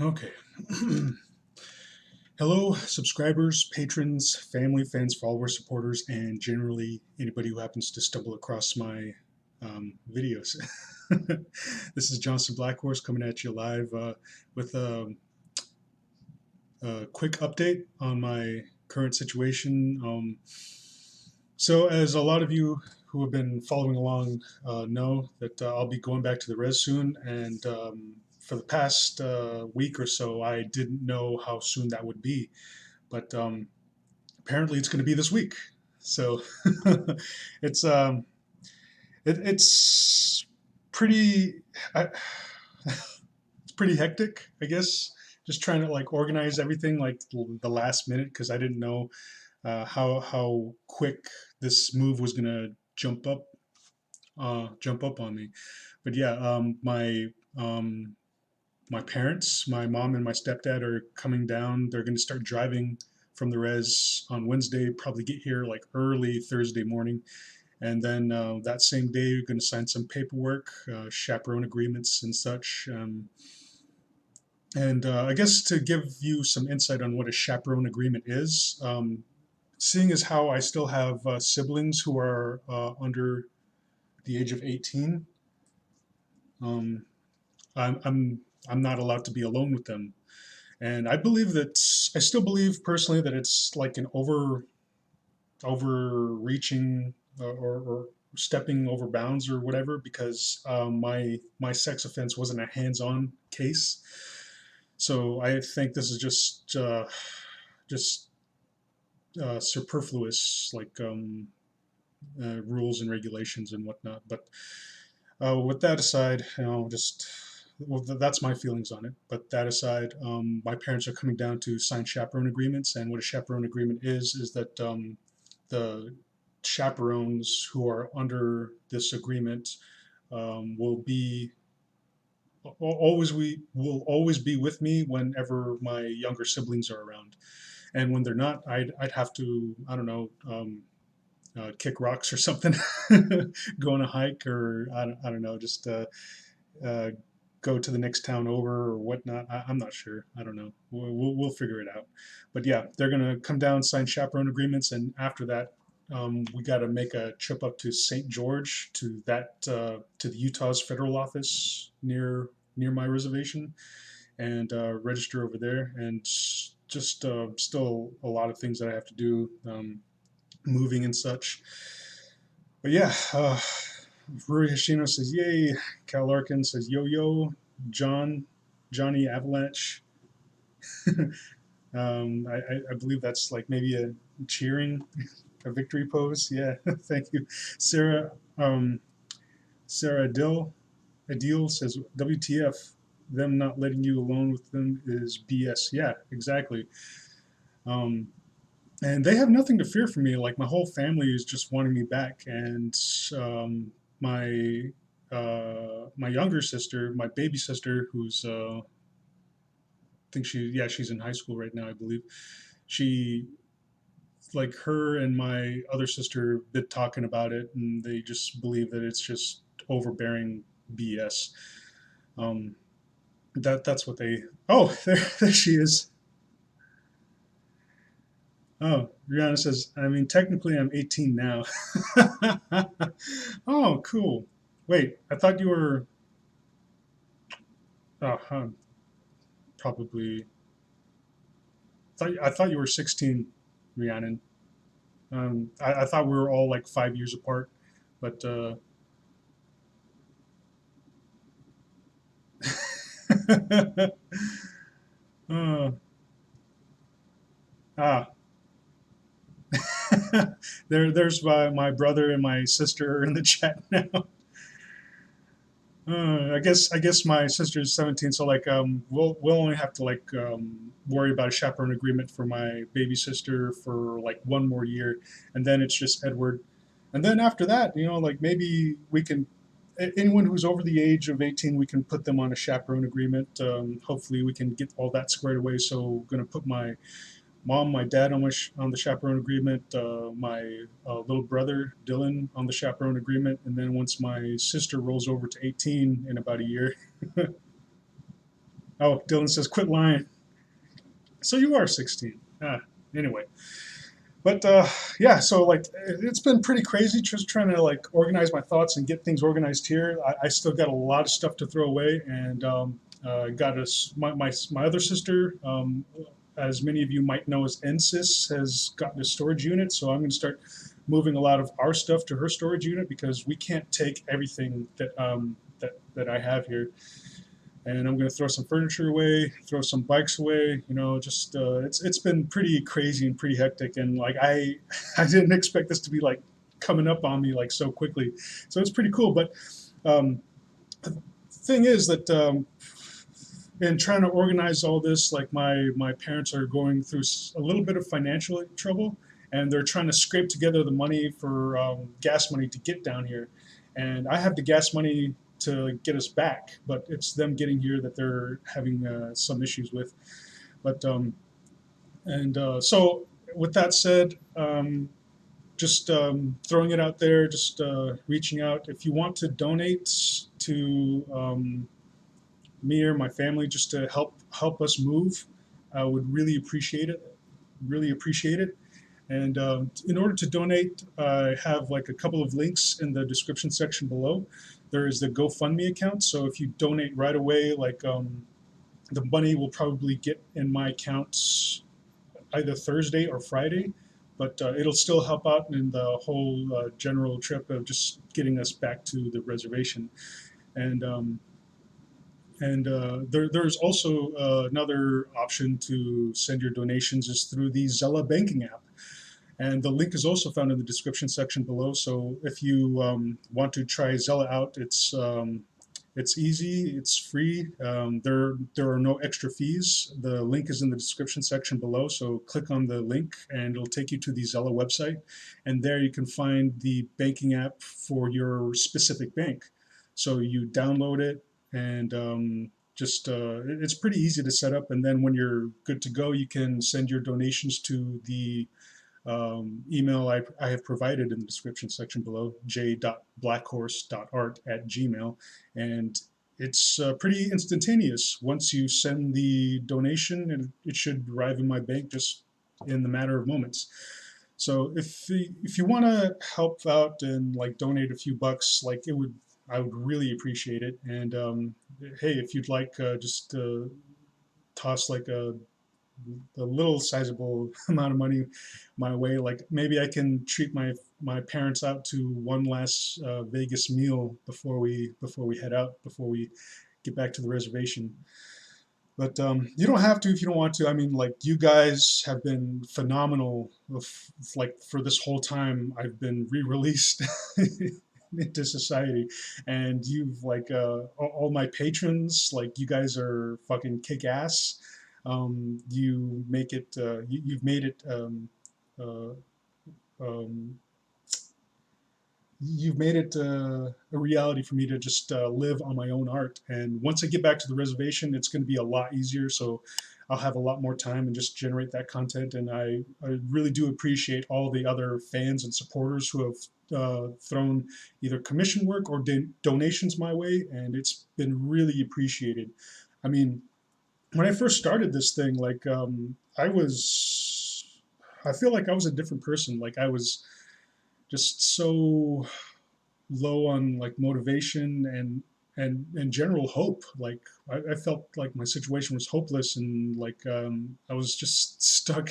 Okay. Hello, subscribers, patrons, family, fans, followers, supporters, and generally anybody who happens to stumble across my videos. This is Johnston Blackhorse coming at you live with a quick update on my current situation. So, as a lot of you who have been following along know, that I'll be going back to the res soon, and for the past week or so, I didn't know how soon that would be, but apparently it's going to be this week. So it's it's pretty I, it's pretty hectic, I guess. Just trying to like organize everything like the last minute because I didn't know how quick this move was gonna jump up on me. But yeah, um, my parents, my mom and my stepdad are coming down. They're gonna start driving from the res on Wednesday. Probably get here like early Thursday morning, and then that same day we're gonna sign some paperwork, chaperone agreements and such. And I guess to give you some insight on what a chaperone agreement is, seeing as how I still have siblings who are under the age of 18, um, I'm not allowed to be alone with them. And I believe that I still believe personally that it's like an overreaching or stepping over bounds or whatever because my sex offense wasn't a hands-on case. So I think this is just superfluous, like rules and regulations and whatnot. But with that aside, just well, that's my feelings on it. But that aside, my parents are coming down to sign chaperone agreements, and what a chaperone agreement is that the chaperones who are under this agreement will be always we will always be with me whenever my younger siblings are around, and when they're not, I'd have to, I don't know, kick rocks or something, go on a hike, or I don't know, just uh, go to the next town over or whatnot. I'm not sure. I don't know. We'll figure it out. But yeah, they're gonna come down, sign chaperone agreements, and after that, we got to make a trip up to St. George to the Utah's federal office near my reservation and register over there. And just still a lot of things that I have to do, moving and such. But yeah, Rui Hashino says yay. Cal Larkin says yo yo. Johnny Avalanche. I believe that's like maybe a cheering, a victory pose. Yeah, thank you. Sarah Sarah Adil says WTF. Them not letting you alone with them is BS. Yeah, exactly. Um, and they have nothing to fear from me. Like my whole family is just wanting me back, and my my younger sister, my baby sister, who's I think she's in high school right now, I believe. She like her and my other sister been talking about it, and they just believe that it's just overbearing BS. Um, that's what they. Oh, there she is. Oh, Rihanna says, I mean, technically I'm 18 now. Oh, cool. Wait, I thought you were, probably, I thought you were 16, Rhiannon. I thought we were all like 5 years apart, but, uh, ah, there's my brother and my sister in the chat now. I guess my sister's 17, so like we'll only have to like worry about a chaperone agreement for my baby sister for like one more year, and then it's just Edward. And then after that, like maybe we can anyone who's over the age of 18, we can put them on a chaperone agreement. Hopefully, we can get all that squared away. So, I'm gonna put my mom, my dad on the chaperone agreement, my little brother Dylan on the chaperone agreement, and then once my sister rolls over to 18 in about a year, Oh, Dylan says, quit lying. So you are 16. Anyway, but yeah, so like it's been pretty crazy just trying to like organize my thoughts and get things organized here. I still got a lot of stuff to throw away, and got my other sister, as many of you might know as NSYS, has gotten a storage unit. So I'm going to start moving a lot of our stuff to her storage unit because we can't take everything that I have here. And I'm going to throw some furniture away, throw some bikes away. You know, just it's been pretty crazy and pretty hectic, and like I didn't expect this to be like coming up on me like so quickly. So it's pretty cool. But um, the thing is that in trying to organize all this, like my parents are going through a little bit of financial trouble, and they're trying to scrape together the money for gas money to get down here. And I have the gas money to get us back, but it's them getting here that they're having some issues with. But and so with that said, just throwing it out there, just reaching out. If you want to donate to me or my family, just to help us move, I would really appreciate it. Really appreciate it. And in order to donate, I have like a couple of links in the description section below. There is the GoFundMe account. So if you donate right away, like the money will probably get in my account either Thursday or Friday, but it'll still help out in the whole general trip of just getting us back to the reservation. And there's also another option to send your donations is through the Zella banking app. And the link is also found in the description section below. So if you want to try Zella out, it's easy, it's free. There are no extra fees. The link is in the description section below. So click on the link and it'll take you to the Zella website. And there you can find the banking app for your specific bank. So you download it and just it's pretty easy to set up. And then when you're good to go, you can send your donations to the email I have provided in the description section below, j.blackhorse.art@gmail. And it's pretty instantaneous. Once you send the donation, it should arrive in my bank just in the matter of moments. So if you want to help out and like donate a few bucks, like I would really appreciate it. And hey, if you'd like, just toss like a little sizable amount of money my way. Like maybe I can treat my parents out to one last Vegas meal before we head out, before we get back to the reservation. But you don't have to if you don't want to. I mean, like you guys have been phenomenal. Like for this whole time, I've been re-released into society, and you've like all my patrons. Like you guys are fucking kick ass. You make it. You've made it. Uh, um, you've made it a reality for me to just live on my own art. And once I get back to the reservation, it's going to be a lot easier. So I'll have a lot more time and just generate that content. And I really do appreciate all the other fans and supporters who have thrown either commission work or donations my way. And it's been really appreciated. I mean, when I first started this thing, like I feel like I was a different person. Like I was just so low on like motivation and general hope. Like I felt like my situation was hopeless and like I was just stuck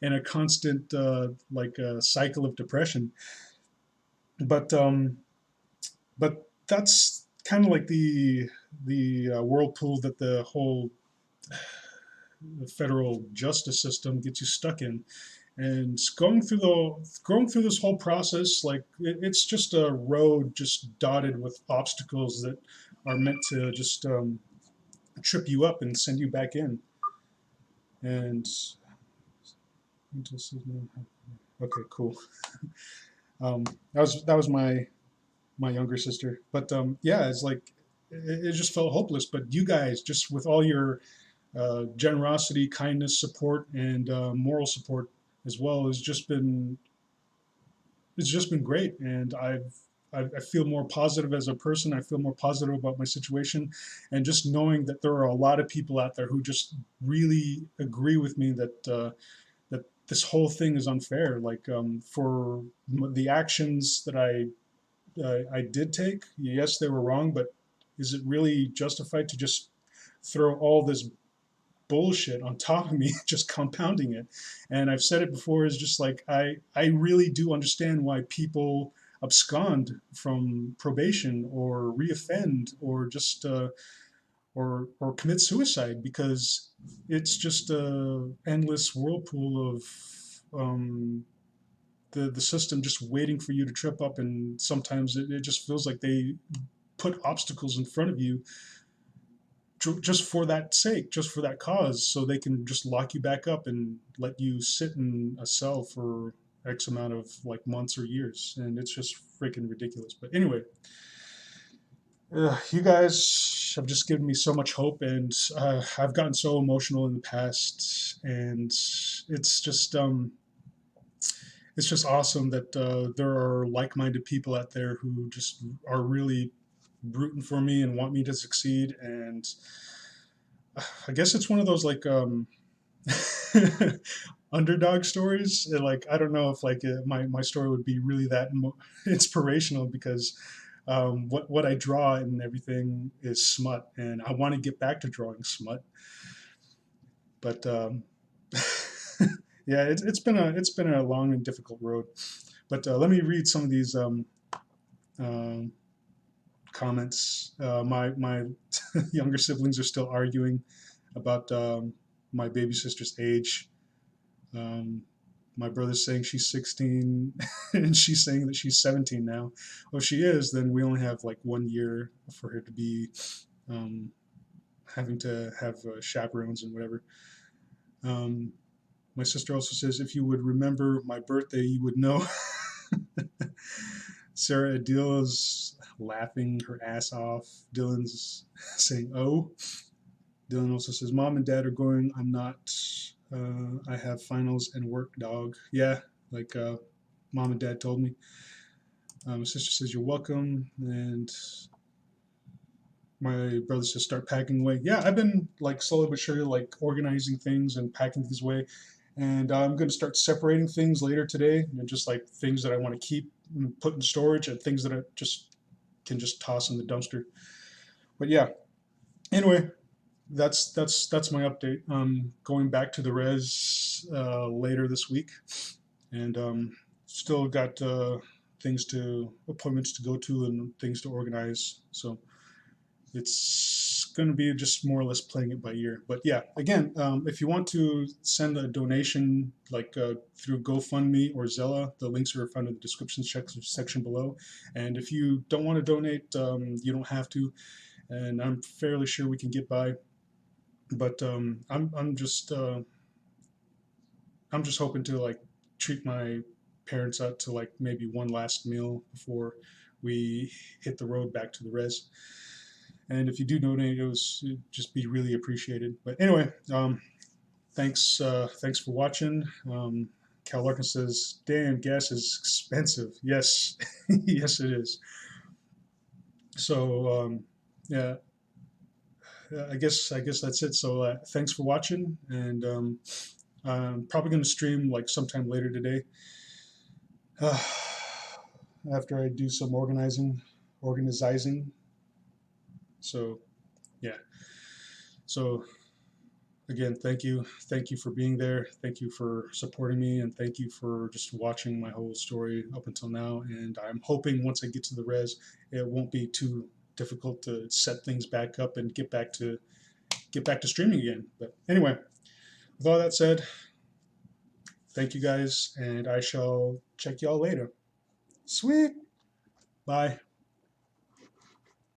in a constant cycle of depression. But that's kind of like the whirlpool that the whole federal justice system gets you stuck in. And going through this whole process, like it's just a road just dotted with obstacles that are meant to just trip you up and send you back in. And okay, cool. That was my younger sister, but yeah, it's like it just felt hopeless. But you guys, just with all your generosity, kindness, support, and moral support as well, has just been it's just been great. And I feel more positive as a person. I feel more positive about my situation, and just knowing that there are a lot of people out there who just really agree with me that that this whole thing is unfair. Like for the actions that I did take, yes, they were wrong, but is it really justified to just throw all this bullshit on top of me, just compounding it? And I've said it before, is just like I really do understand why people abscond from probation or reoffend or just or commit suicide, because it's just a endless whirlpool of the system just waiting for you to trip up, and sometimes it just feels like they put obstacles in front of you just for that sake, just for that cause, so they can just lock you back up and let you sit in a cell for X amount of like months or years, and it's just freaking ridiculous. But anyway, you guys have just given me so much hope, and I've gotten so emotional in the past, and it's just it's just awesome that there are like-minded people out there who just are really rooting for me and want me to succeed. And I guess it's one of those like underdog stories. Like I don't know if like my story would be really that inspirational, because what I draw and everything is smut, and I want to get back to drawing smut. But yeah, it's been a long and difficult road. But let me read some of these um, comments. My younger siblings are still arguing about my baby sister's age. Um, my brother's saying she's 16, and she's saying that she's 17 now. Well, if she is, then we only have like 1 year for her to be um, having to have chaperones and whatever. Um, my sister also says, if you would remember my birthday, you would know. Sarah Adil is laughing her ass off. Dylan's saying, oh. Dylan also says, Mom and Dad are going. I'm not. I have finals and work, dog. Yeah, like Mom and Dad told me. My sister says, you're welcome. And my brother says, start packing away. Yeah, I've been like slowly but surely like organizing things and packing things away. And I'm going to start separating things later today, and just like things that I want to keep and put in storage, and things that I just can just toss in the dumpster. But yeah, anyway, that's my update. Going back to the res later this week, and still got appointments to go to and things to organize. So it's going to be just more or less playing it by ear. But yeah, again, if you want to send a donation like through GoFundMe or Zella, the links are found in the description section below. And if you don't want to donate, you don't have to. And I'm fairly sure we can get by. But I'm just hoping to like treat my parents out to like maybe one last meal before we hit the road back to the res. And if you do donate, it'd just be really appreciated. But anyway, thanks for watching. Cal Larkin says, "Damn, gas is expensive." Yes, yes, it is. So yeah, I guess that's it. So thanks for watching, and I'm probably going to stream like sometime later today, after I do some organizing. So yeah. So again, thank you for being there, thank you for supporting me, and thank you for just watching my whole story up until now. And I'm hoping once I get to the res, it won't be too difficult to set things back up and get back to streaming again. But anyway, with all that said, thank you guys, and I shall check y'all later. Sweet. Bye.